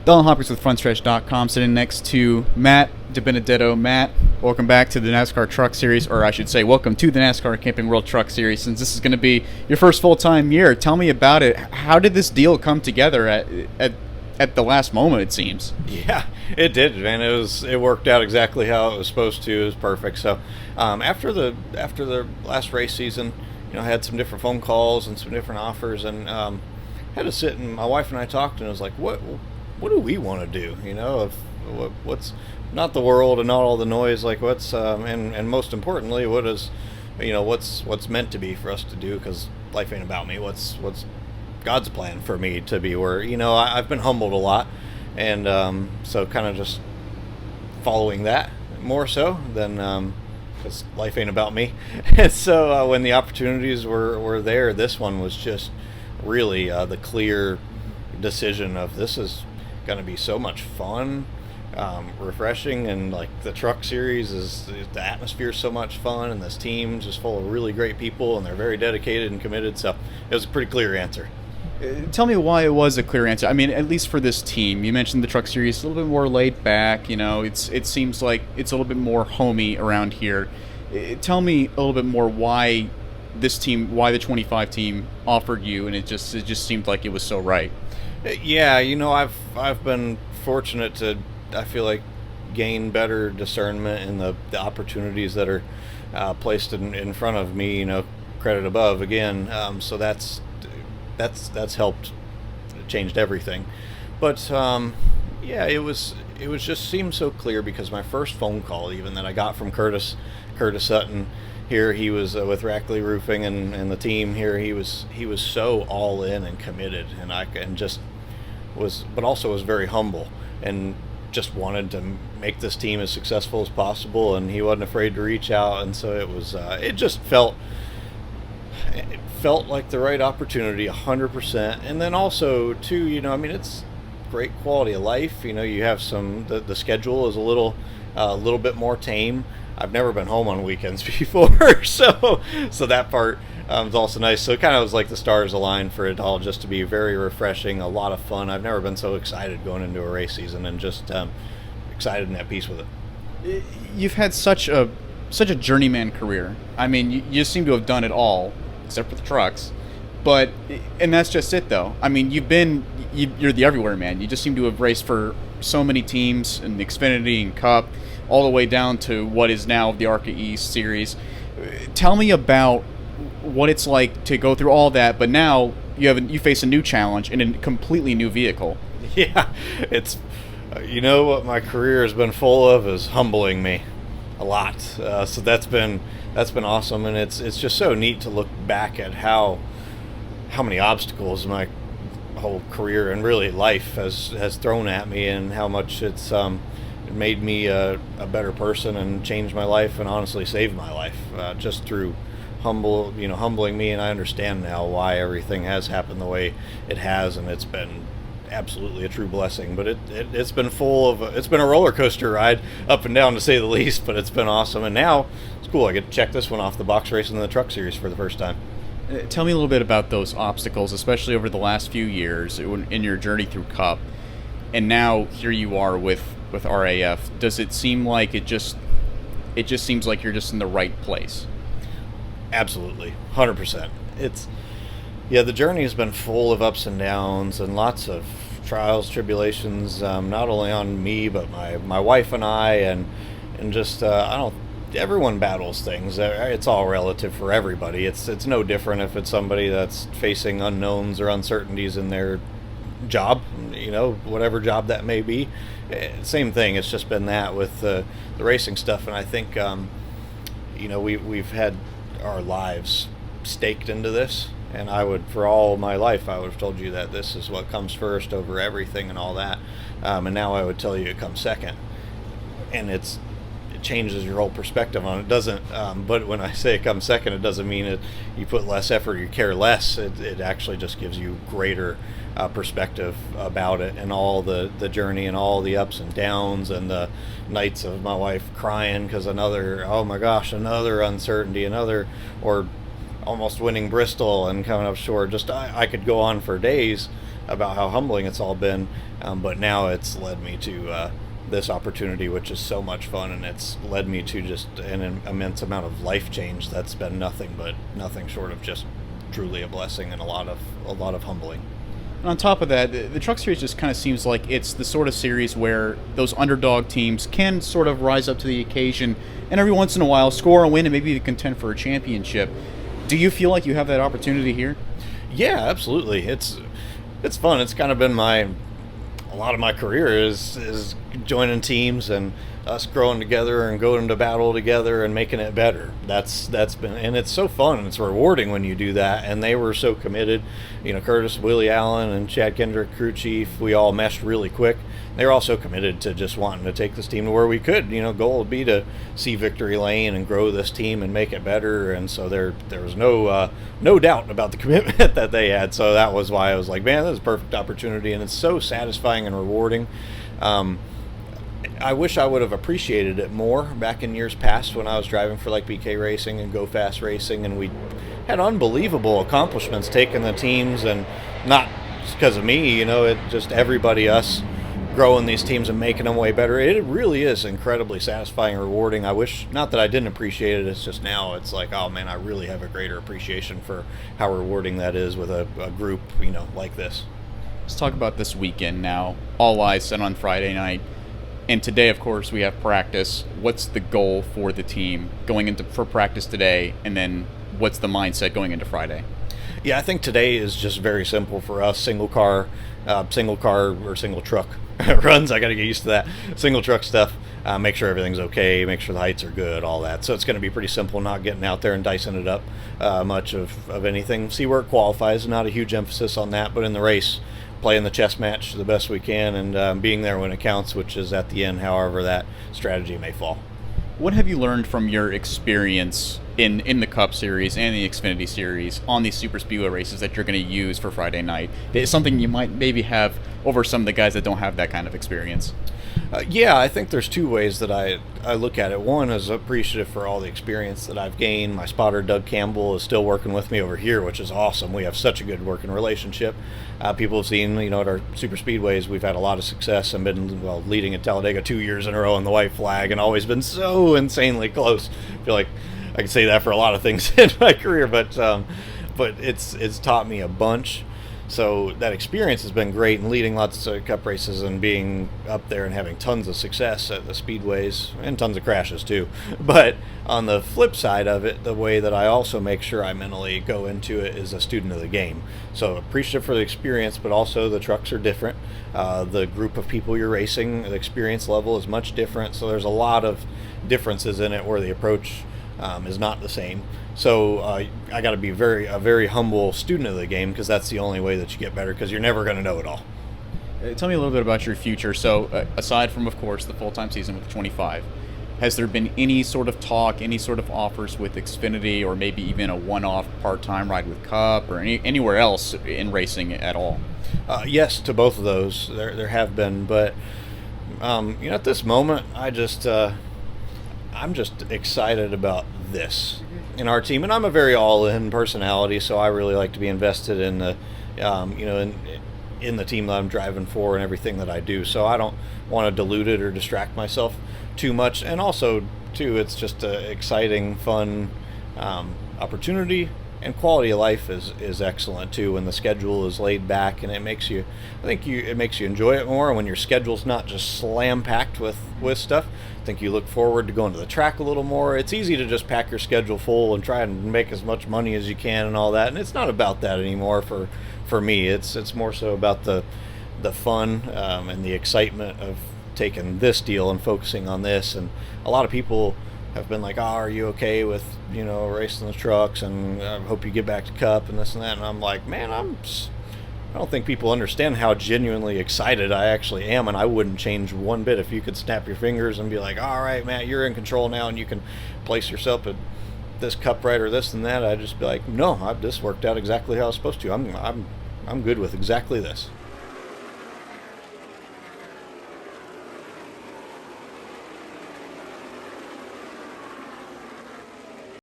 Dalton Hopkins with Frontstretch.com, sitting next to Matt DiBenedetto. Matt, welcome back to the NASCAR Truck Series, or I should say, welcome to the NASCAR Camping World Truck Series, since this is going to be your first full-time year. Tell me about it. How did this deal come together at the last moment, it seems? Yeah, it did, man. It worked out exactly how it was supposed to. It was perfect. So after the last race season, I had some different phone calls and some different offers, and had to sit, and my wife and I talked, and it was like, what do we want to do? What's not the world and not all the noise, like what's and most importantly, what is what's meant to be for us to do, because life ain't about me. What's God's plan for me to be, where I've been humbled a lot, and so kind of just following that more so than because life ain't about me. And so when the opportunities were there, this one was just really the clear decision of, this is going to be so much fun, refreshing, and like the truck series the atmosphere is so much fun, and this team just full of really great people, and they're very dedicated and committed. So it was a pretty clear answer. Tell me why it was a clear answer. I mean, at least for this team, you mentioned the truck series a little bit more laid back. It seems like it's a little bit more homey around here. Tell me a little bit more why this team, why the 25 team offered you, and it just seemed like it was so right. Yeah, I've been fortunate to, I feel like, gain better discernment in the opportunities that are placed in front of me. Credit above again. So that's helped, changed everything. But yeah, it was just seemed so clear, because my first phone call, even, that I got from Curtis Sutton here, he was with Rackley Roofing and the team here. He was so all in and committed, and just was, but also was very humble, and just wanted to make this team as successful as possible, and he wasn't afraid to reach out. And so it was it just felt like the right opportunity, 100%. And then also too, it's great quality of life. You have the schedule is a little bit more tame. I've never been home on weekends before, so that part is also nice. So it kind of was like the stars aligned for it all, just to be very refreshing, a lot of fun. I've never been so excited going into a race season, and just excited and at peace with it. You've had such a journeyman career. I mean, you seem to have done it all, except for the trucks. And that's just it, though. I mean, you're the everywhere man. You just seem to have raced for so many teams in the Xfinity and Cup, all the way down to what is now the ARCA East Series. Tell me about what it's like to go through all that, but now you face a new challenge in a completely new vehicle. Yeah, it's what my career has been full of is humbling me a lot. So that's been awesome, and it's just so neat to look back at how many obstacles my whole career and really life has thrown at me, and how much it's made me a better person, and changed my life, and honestly saved my life, just through humbling me. And I understand now why everything has happened the way it has, and it's been absolutely a true blessing. But it's been it's been a roller coaster ride, up and down to say the least, but it's been awesome. And now it's cool, I get to check this one off the box, racing in the truck series for the first time. Tell me a little bit about those obstacles, especially over the last few years in your journey through Cup, and now here you are with RAF. Does it seem like it just seems like you're just in the right place? Absolutely, 100%. The journey has been full of ups and downs, and lots of trials, tribulations, not only on me, but my wife and I, and just everyone battles things. It's all relative for everybody. It's no different if it's somebody that's facing unknowns or uncertainties in their job, whatever job that may be. Same thing. It's just been that with the racing stuff, and I think we've had our lives staked into this, and for all my life, I would have told you that this is what comes first over everything and all that, and now I would tell you it comes second, and it changes your whole perspective on it. Doesn't but when I say it comes second, it doesn't mean you put less effort, you care less. It actually just gives you greater perspective about it, and all the journey, and all the ups and downs, and the nights of my wife crying because another uncertainty, or almost winning Bristol and coming up short. Just I could go on for days about how humbling it's all been. But now it's led me to this opportunity, which is so much fun, and it's led me to just an immense amount of life change that's been nothing short of just truly a blessing and a lot of humbling. And on top of that, the Truck Series just kind of seems like it's the sort of series where those underdog teams can sort of rise up to the occasion and every once in a while score a win and maybe contend for a championship. Do you feel like you have that opportunity here? Yeah, absolutely. It's fun. It's kind of been a lot of my career is joining teams and us growing together and going to battle together and making it better. That's been, and it's so fun and it's rewarding when you do that. And they were so committed. Curtis, Willie Allen, and Chad Kendrick, crew chief, we all meshed really quick. They were also committed to just wanting to take this team to where we could. Goal would be to see victory lane and grow this team and make it better. And so there was no doubt about the commitment that they had. So that was why I was like, man, this is a perfect opportunity, and it's so satisfying and rewarding. I wish I would have appreciated it more back in years past when I was driving for like BK Racing and Go Fast Racing, and we had unbelievable accomplishments taking the teams, and not because of me, it just everybody, us growing these teams and making them way better. It really is incredibly satisfying and rewarding. I wish, not that I didn't appreciate it, it's just now it's like, oh man, I really have a greater appreciation for how rewarding that is with a group, like this. Let's talk about this weekend now. All eyes set on Friday night. And today, of course, we have practice. What's the goal for the team going for practice today, and then what's the mindset going into Friday? Yeah, I think today is just very simple for us. Single car or single truck runs. I got to get used to that. Single truck stuff. Make sure everything's okay. Make sure the heights are good. All that. So it's going to be pretty simple. Not getting out there and dicing it up much of anything. See where it qualifies. Not a huge emphasis on that, but in the race, playing the chess match the best we can, and being there when it counts, which is at the end, however that strategy may fall. What have you learned from your experience in the Cup Series and the Xfinity Series on these super speedway races that you're going to use for Friday night? It's something you might maybe have over some of the guys that don't have that kind of experience. Yeah, I think there's two ways that I look at it. One is appreciative for all the experience that I've gained. My spotter, Doug Campbell, is still working with me over here, which is awesome. We have such a good working relationship. People have seen, at our super speedways, we've had a lot of success and been leading at Talladega 2 years in a row on the white flag, and always been so insanely close. I feel like I could say that for a lot of things in my career, but it's taught me a bunch. So that experience has been great, and leading lots of Cup races and being up there and having tons of success at the speedways and tons of crashes too. But on the flip side of it, the way that I also make sure I mentally go into it is a student of the game. So appreciative for the experience, but also the trucks are different. The group of people you're racing, the experience level is much different. So there's a lot of differences in it where the approach is not the same. So I got to be a very humble student of the game, because that's the only way that you get better, because you're never going to know it all. Tell me a little bit about your future. So aside from, of course, the full-time season with 25, has there been any sort of talk, any sort of offers with Xfinity, or maybe even a one-off part-time ride with Cup, or anywhere else in racing at all? Yes, to both of those. There have been, but at this moment, I'm just excited about this in our team, and I'm a very all-in personality, so I really like to be invested in the in the team that I'm driving for and everything that I do. So I don't want to dilute it or distract myself too much. And also too, it's just an exciting, fun opportunity, and quality of life is excellent too when the schedule is laid back, and it makes you enjoy it more when your schedule's not just slam packed with stuff. I think you look forward to going to the track a little more. It's easy to just pack your schedule full and try and make as much money as you can and all that, and it's not about that anymore for me. It's more so about the fun and the excitement of taking this deal and focusing on this. And a lot of people have been like, oh, are you okay with racing the trucks, and I hope you get back to Cup and this and that. And I'm like, man, I don't think people understand how genuinely excited I actually am, and I wouldn't change one bit. If you could snap your fingers and be like, all right, Matt, you're in control now, and you can place yourself at this Cup ride or this and that, I'd just be like, no, this worked out exactly how I was supposed to. I'm good with exactly this.